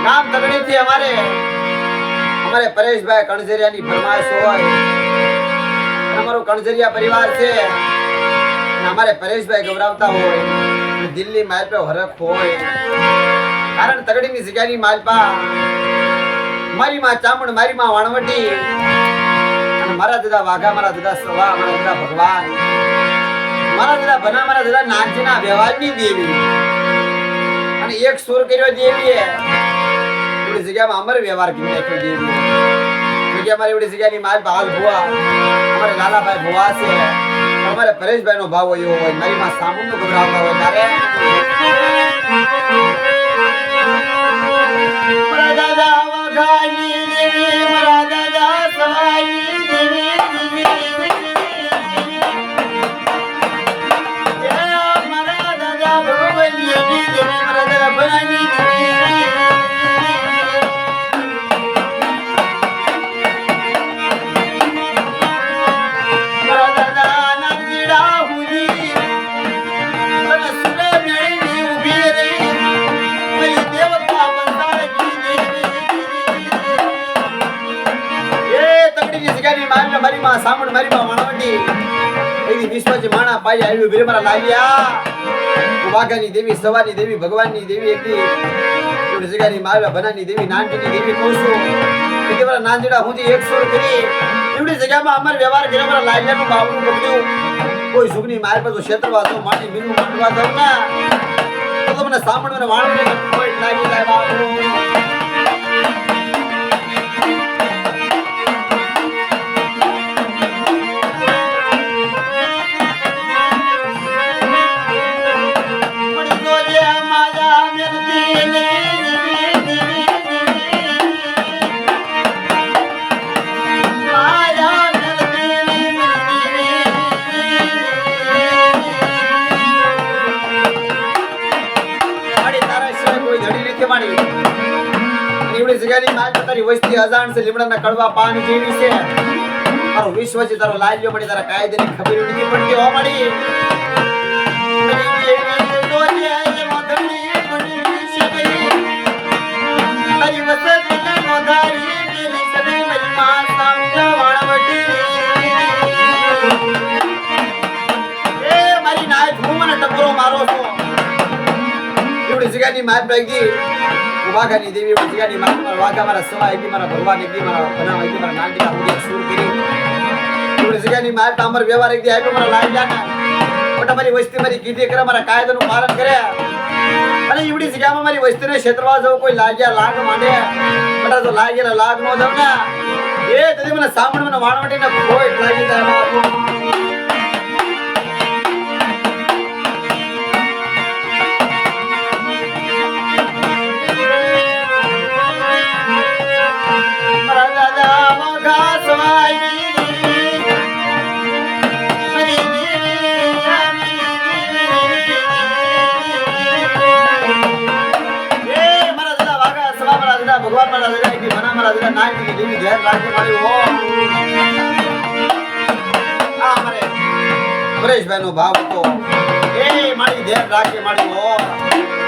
ગામ તગડી થી અમારે પરેશભાઈ કણજરિયાની ફરમાઈશ હોય અમારો કણજરિયા પરિવાર છે અને અમારે પરેશભાઈ ગૌરાવતા હોય દિલ્હી માલપે હરખ હોય કારણ તગડીની જગ્યાની માલપા મારી માં ચામુંડ મારી માં વાણવટી અને મારા દાદા વાઘા મારા દાદા સવા મારા દાદા ભગવાન મારા દાદા બના મારા દાદા નાનજીના વ્યવહારની દેવી અને એક સુર કર્યો દેવીએ એવી જગ્યામાં અમર વ્યવહાર કરી નાખ્યો દેવી જગ્યા મારી એવી જગ્યાની માલ ભાલ ભુવા અમારે લાલાભાઈ ભુવા છે અમારે પરેશભાઈ નો ભાવ હોય મારી માં સામુંડ નો ગભરાવતા હોય ત્યારે મારા દાદા વાઘાની દેવી મારા દાદા સવાની દેવી મારા દાદા ભગવાનની દેવી મારા દાદા ભવાની મારી માં સામણ મારી માં વાણવટી એવી વિશ્વજી માણા પાઈ આવી ભીરે મારા લાગ્યા વાઘાની દેવી સવાની દેવી ભગવાનની દેવી એકલી એવી જગ્યાની મારવા બનાની દેવી નાનજીની દેવી કોસો કે મારા નાનજીડા હુંથી 100 કરી એવી જગ્યામાં અમાર વ્યવહાર કરે મારા લાગ્યાનું બાવનું બગડ્યું કોઈ સુગની માર પર તો ક્ષેત્રવા તો માટી મીનું માંડવા દઉં ના તો મને સામણ મને વાણવટી કોઈ લાગી જાય બાપુ વસ્તી અજાણ છે લીમડાના કડવા પાન જેવી છે તારો વિશ્વ છે તારો લાલ્યો મળી તારા કાયદાની ખબર નથી પડતી હો મળી મારી નાય હું મને ટપરો મારો છો એવડી જગ્યાની માર પડી વાઘાની દેવી જગ્યાની મારા વાઘા મારા સવા એકલી મારા ભગવાન એકલી મારા બનાવ એકલી મારા નાનજીના મુજે સુર કરી એવી જગ્યાની માર તામર વ્યવહાર એકલી આપ્યો મારા લાગ્યાના મોટા મારી વસ્તી મારી કીધી કરે મારા કાયદાનું પાલન કર્યા અને એવડી જગ્યામાં મારી વસ્તીને ક્ષેત્રવા જવું કોઈ લાગ્યા લાગ માંડે બટા તો લાગેલા લાગ નો દઉં ને એ તેથી મને સાંભળ મને વાણવટીને કોઈ લાગી જાય ભગવાન મારા દાદા की मना मारा दादा नाय की देवी ध्यान રાખે મારી ઓ આ મારે પરેશભાઈ નો ભાવ હતો એ મારી ધ્યાન રાખે મારી ઓ